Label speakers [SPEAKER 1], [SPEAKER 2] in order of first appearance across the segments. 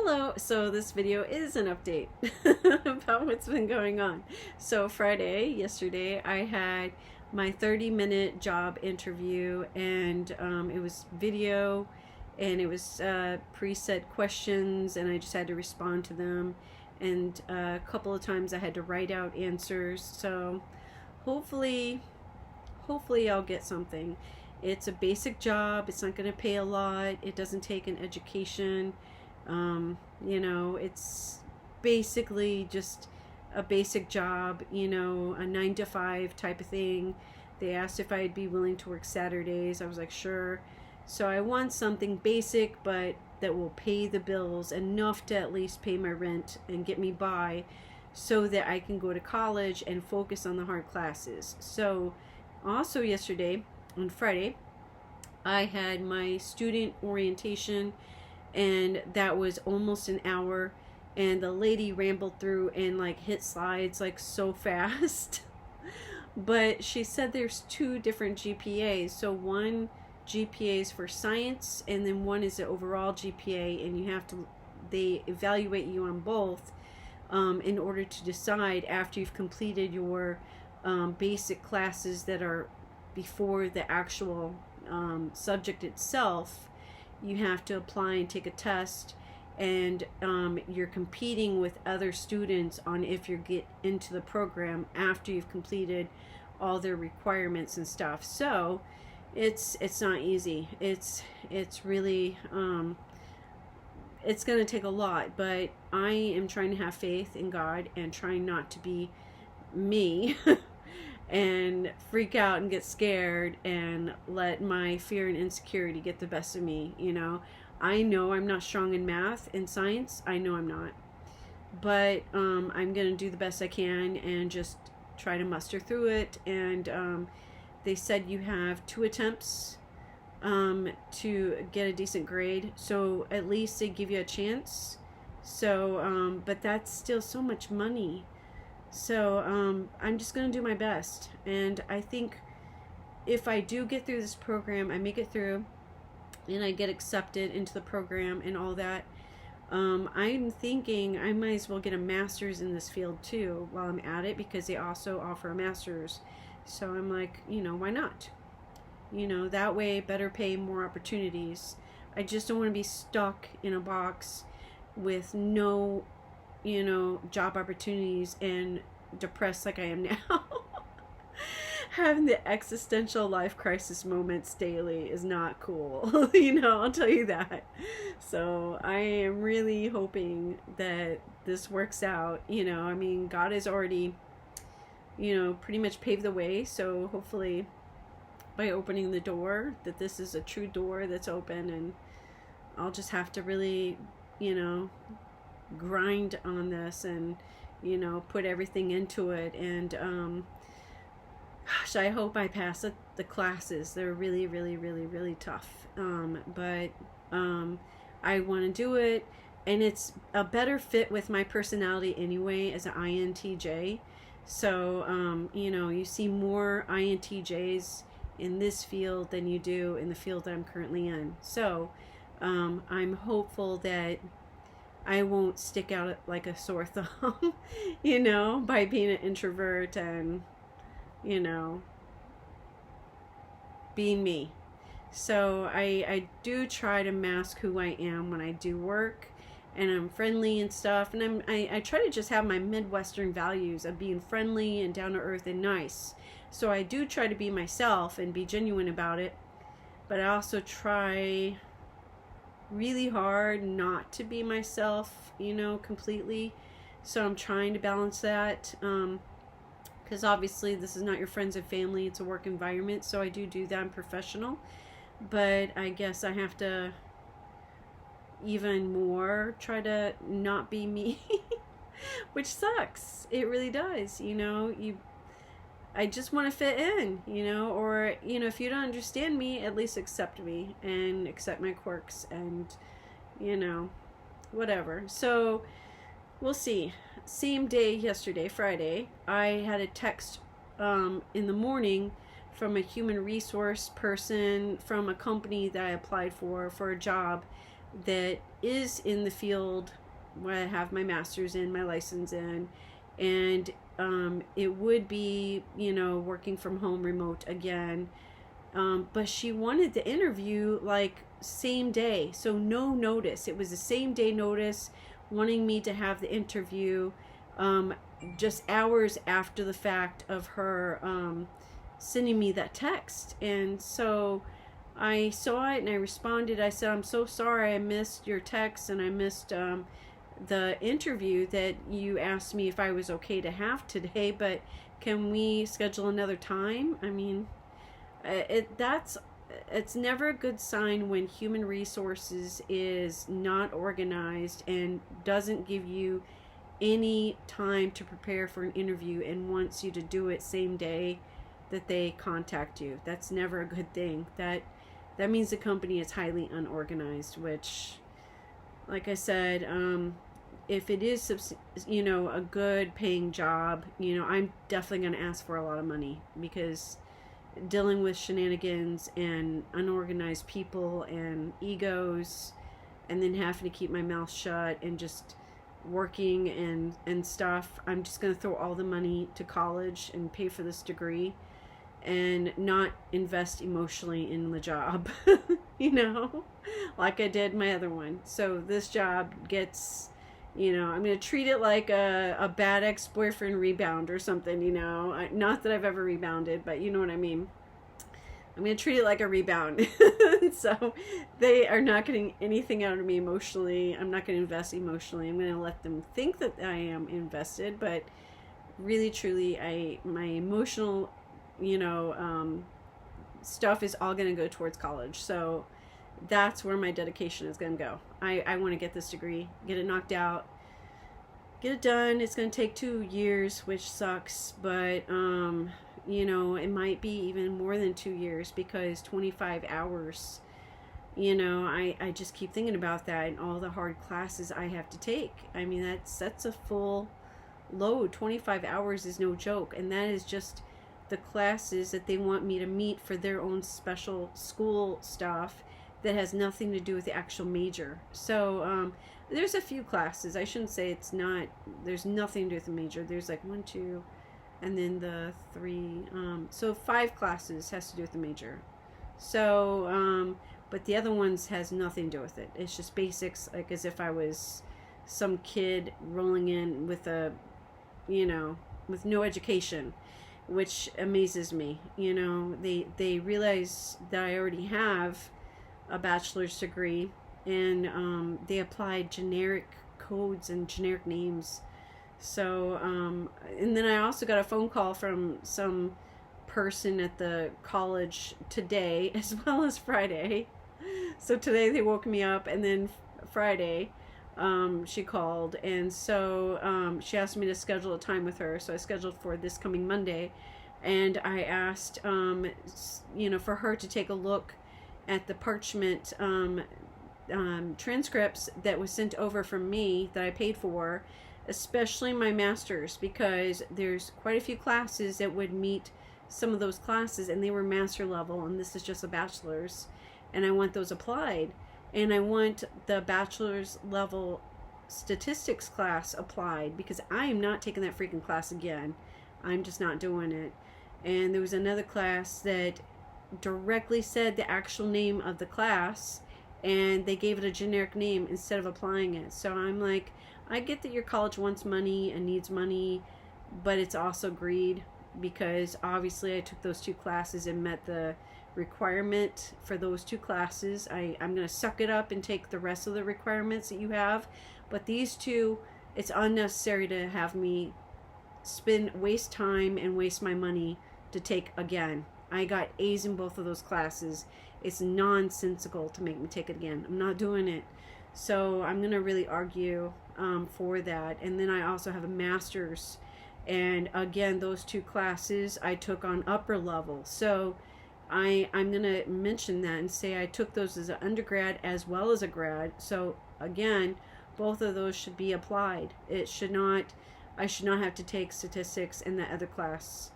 [SPEAKER 1] Hello, so this video is an update about what's been going on. So yesterday, I had my 30-minute job interview, and it was video, and it was preset questions, and I just had to respond to them, and a couple of times I had to write out answers. So hopefully I'll get something. It's a basic job. It's not going to pay a lot. It doesn't take an education. It's basically just a basic job, a 9 to 5 type of thing. They asked if I'd be willing to work Saturdays. I was like, sure. So I want something basic, but that will pay the bills enough to at least pay my rent and get me by, so that I can go to college and focus on the hard classes. So also yesterday, on Friday, I had my student orientation, and that was almost an hour, and the lady rambled through and like hit slides like so fast. But she said there's 2 different GPAs. So one GPA is for science, and then one is the overall GPA, and they evaluate you on both in order to decide, after you've completed your basic classes that are before the actual subject itself. You have to apply and take a test, and you're competing with other students on if you get into the program after you've completed all their requirements and stuff. So it's not easy. It's really it's going to take a lot, but I am trying to have faith in God and trying not to be me and freak out and get scared and let my fear and insecurity get the best of me. I know I'm not strong in math and science. I know I'm not. But I'm going to do the best I can and just try to muster through it. And they said you have 2 attempts to get a decent grade. So at least they give you a chance. So, but that's still so much money. So I'm just going to do my best, and I think if I do get through this program, I make it through, and I get accepted into the program and all that, I'm thinking I might as well get a master's in this field too while I'm at it, because they also offer a master's. So I'm like, why not? That way, better pay, more opportunities. I just don't want to be stuck in a box with no job opportunities and depressed like I am now. Having the existential life crisis moments daily is not cool. I'll tell you that. So I am really hoping that this works out. God has already, pretty much paved the way. So hopefully by opening the door, that this is a true door that's open, and I'll just have to really, grind on this and put everything into it. And gosh, I hope I pass the classes. They're really, really, really, really tough, but I want to do it, and it's a better fit with my personality anyway as an INTJ. So you see more INTJs in this field than you do in the field that I'm currently in. So I'm hopeful that I won't stick out like a sore thumb, by being an introvert and, being me. So I do try to mask who I am when I do work, and I'm friendly and stuff. And I try to just have my Midwestern values of being friendly and down to earth and nice. So I do try to be myself and be genuine about it. But I also try really hard not to be myself, completely. So I'm trying to balance that, because obviously this is not your friends and family, it's a work environment. So I do that. I'm professional, but I guess I have to even more try to not be me, which sucks. It really does. I just want to fit in, or, if you don't understand me, at least accept me and accept my quirks and, whatever. So we'll see. Same day yesterday, Friday, I had a text in the morning from a human resource person from a company that I applied for a job that is in the field where I have my master's in, my license in, and it would be, working from home remote again. But she wanted the interview like same day, so no notice. It was the same day notice, wanting me to have the interview just hours after the fact of her sending me that text. And so I saw it and I responded. I said, I'm so sorry I missed your text, and I missed the interview that you asked me if I was okay to have today, but can we schedule another time? I mean, it's never a good sign when human resources is not organized and doesn't give you any time to prepare for an interview and wants you to do it same day that they contact you. That's never a good thing. That means the company is highly unorganized, which, like I said, if it is a good paying job, I'm definitely going to ask for a lot of money, because dealing with shenanigans and unorganized people and egos, and then having to keep my mouth shut and just working and stuff, I'm just going to throw all the money to college and pay for this degree and not invest emotionally in the job, like I did my other one. So this job gets, I'm going to treat it like a bad ex-boyfriend rebound or something, not that I've ever rebounded, but you know what I mean. I'm going to treat it like a rebound. So they are not getting anything out of me emotionally. I'm not going to invest emotionally. I'm going to let them think that I am invested, but really, truly, my emotional, stuff is all going to go towards college. So that's where my dedication is going to go. I want to get this degree, get it knocked out, get it done. It's going to take 2 years, which sucks, but it might be even more than 2 years, because 25 hours, I just keep thinking about that and all the hard classes I have to take. I mean, that's a full load. 25 hours is no joke, and that is just the classes that they want me to meet for their own special school stuff that has nothing to do with the actual major. So there's a few classes. I shouldn't say there's nothing to do with the major. There's like 1, 2, and then the 3. So 5 classes has to do with the major. So, but the other ones has nothing to do with it. It's just basics, like as if I was some kid rolling in with with no education, which amazes me. They realize that I already have a bachelor's degree, and they applied generic codes and generic names. So, and then I also got a phone call from some person at the college today, as well as Friday. So today they woke me up, and then Friday she called, and so she asked me to schedule a time with her. So I scheduled for this coming Monday, and I asked for her to take a look at the parchment transcripts that was sent over from me that I paid for, especially my master's, because there's quite a few classes that would meet some of those classes, and they were master level, and this is just a bachelor's, and I want those applied. And I want the bachelor's level statistics class applied, because I am not taking that freaking class again. I'm just not doing it. And there was another class that directly said the actual name of the class, and they gave it a generic name instead of applying it. So I'm like, I get that your college wants money and needs money, but it's also greed, because obviously I took those 2 classes and met the requirement for those 2 classes. I'm going to suck it up and take the rest of the requirements that you have, but these 2, it's unnecessary to have me waste time and waste my money to take again. I got A's in both of those classes. It's nonsensical to make me take it again. I'm not doing it. So I'm going to really argue for that. And then I also have a master's, and again, those 2 classes I took on upper level. So I'm going to mention that and say I took those as an undergrad as well as a grad. So again, both of those should be applied. I should not have to take statistics in that other class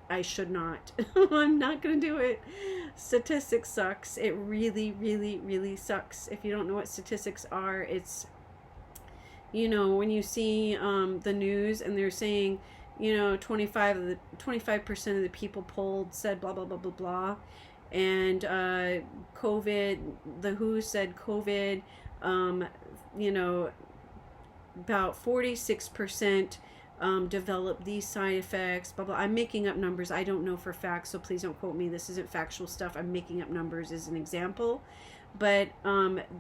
[SPEAKER 1] I should not. I'm not going to do it. Statistics sucks. It really, really, really sucks. If you don't know what statistics are, it's, when you see the news and they're saying, 25% of the people polled said blah, blah, blah, blah, blah. And COVID, the WHO said COVID, about 46% develop these side effects, blah, blah. I'm making up numbers. I don't know for facts, so please don't quote me. This isn't factual stuff. I'm making up numbers as an example. But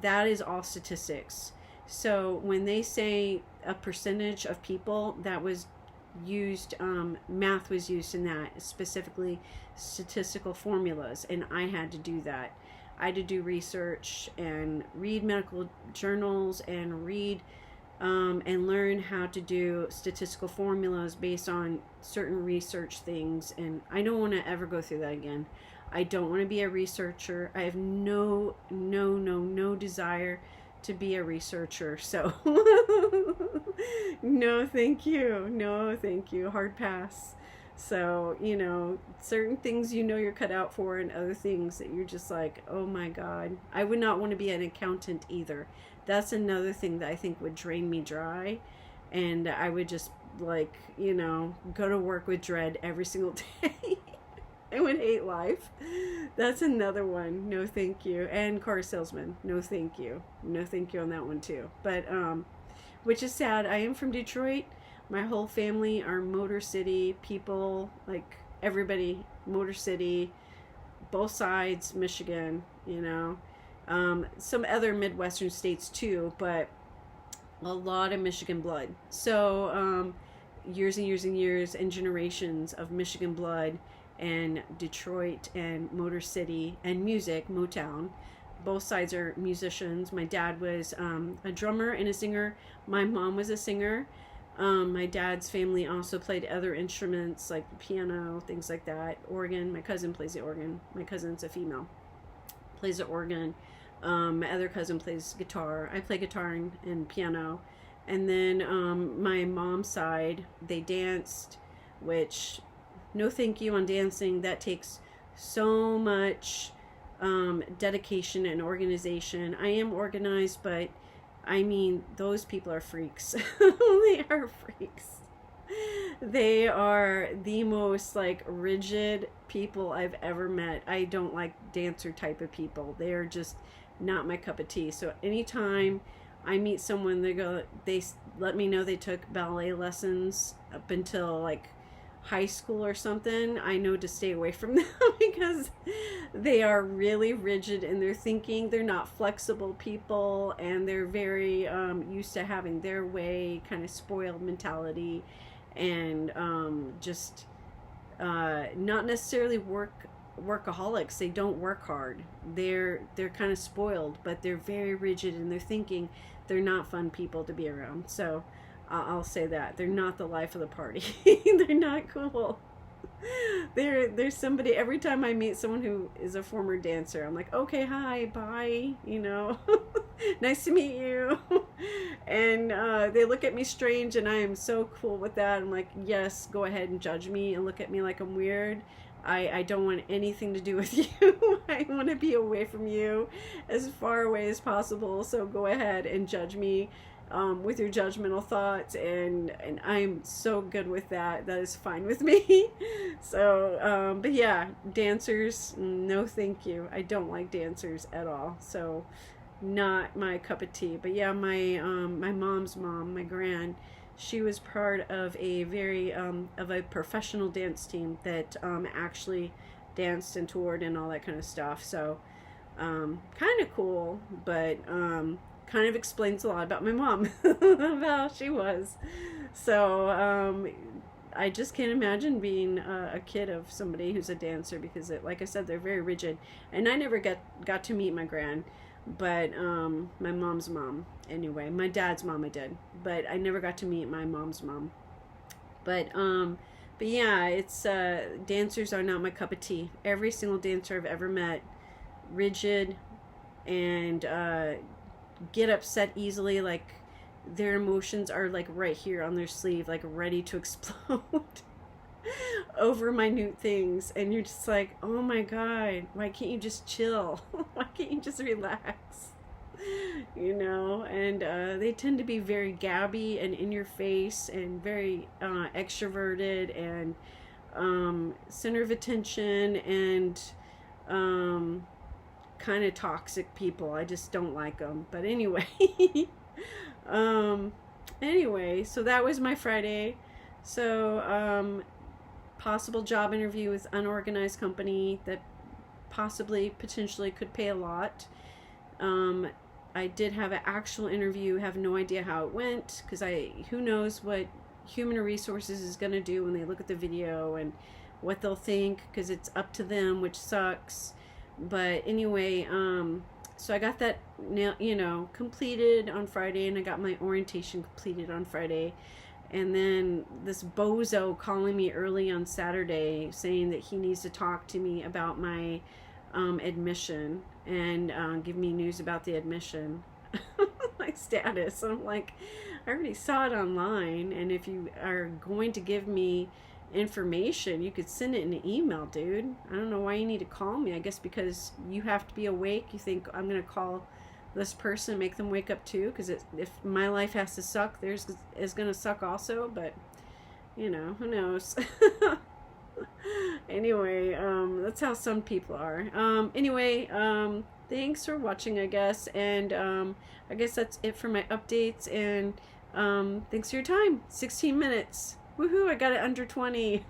[SPEAKER 1] that is all statistics. So when they say a percentage of people, that was used, math was used in that, specifically statistical formulas, and I had to do that. I had to do research and read medical journals and read and learn how to do statistical formulas based on certain research things, and I don't want to ever go through that again. I don't want to be a researcher. I have no desire to be a researcher, so no thank you, hard pass. So certain things you're cut out for, and other things that you're just like, oh my god. I would not want to be an accountant either. That's another thing that I think would drain me dry, and I would just go to work with dread every single day. I would hate life. That's another one. No thank you. And car salesman. No thank you. No thank you on that one too. But which is sad. I am from Detroit. My whole family are Motor City people. Like everybody, Motor City, both sides, Michigan, some other Midwestern states too, but a lot of Michigan blood. So years and years and years and generations of Michigan blood, and Detroit and Motor City and music, Motown. Both sides are musicians. My dad was a drummer and a singer. My mom was a singer. My dad's family also played other instruments like the piano, things like that. Organ. My cousin plays the organ. My cousin's a female. Plays the organ. My other cousin plays guitar. I play guitar and piano. And then my mom's side, they danced, which no thank you on dancing. That takes so much dedication and organization. I am organized, but I mean, those people are freaks. They are freaks. They are the most rigid people I've ever met. I don't like dancer type of people. They are just not my cup of tea. So anytime I meet someone, they let me know they took ballet lessons up until high school or something, I know to stay away from them because they are really rigid in their thinking. They're not flexible people, and they're very used to having their way, kind of spoiled mentality, and just not necessarily workaholics. They don't work hard. They're kind of spoiled, but they're very rigid in their thinking. They're not fun people to be around. So I'll say that. They're not the life of the party. They're not cool. There's somebody, every time I meet someone who is a former dancer, I'm like, okay, hi, bye, nice to meet you. And they look at me strange, and I am so cool with that. I'm like, yes, go ahead and judge me and look at me like I'm weird. I don't want anything to do with you. I want to be away from you, as far away as possible. So go ahead and judge me with your judgmental thoughts, and I'm so good with that. That is fine with me. So but yeah, dancers, no thank you. I don't like dancers at all. So not my cup of tea. But yeah, my mom's mom, my gran, she was part of a very of a professional dance team that actually danced and toured and all that kind of stuff. So kind of cool, but kind of explains a lot about my mom, about how she was. So I just can't imagine being a kid of somebody who's a dancer, because like I said, they're very rigid. And I never got to meet my gran, but my mom's mom anyway. My dad's mom I did, but I never got to meet my mom's mom. But yeah, it's dancers are not my cup of tea. Every single dancer I've ever met, rigid, and get upset easily, their emotions are right here on their sleeve, ready to explode. over minute things, and you're just like, oh my god, why can't you just chill? Why can't you just relax? You know, and they tend to be very gabby and in your face and very extroverted and center of attention and kind of toxic people. I just don't like them. But anyway, anyway, so that was my Friday. So possible job interview with unorganized company that possibly potentially could pay a lot. I did have an actual interview, have no idea how it went, because who knows what human resources is going to do when they look at the video and what they'll think, because it's up to them, which sucks. But anyway, so I got that now, completed on Friday, and I got my orientation completed on Friday. And then this bozo calling me early on Saturday saying that he needs to talk to me about my admission and give me news about the admission, my status. And I'm like, I already saw it online, and if you are going to give me information, you could send it in an email, dude. I don't know why you need to call me. I guess because you have to be awake. You think I'm going to call this person, make them wake up too, because if my life has to suck, theirs is going to suck also. But who knows. Anyway, that's how some people are. Anyway, thanks for watching, I guess, and I guess that's it for my updates, and thanks for your time. 16 minutes. Woohoo, I got it under 20.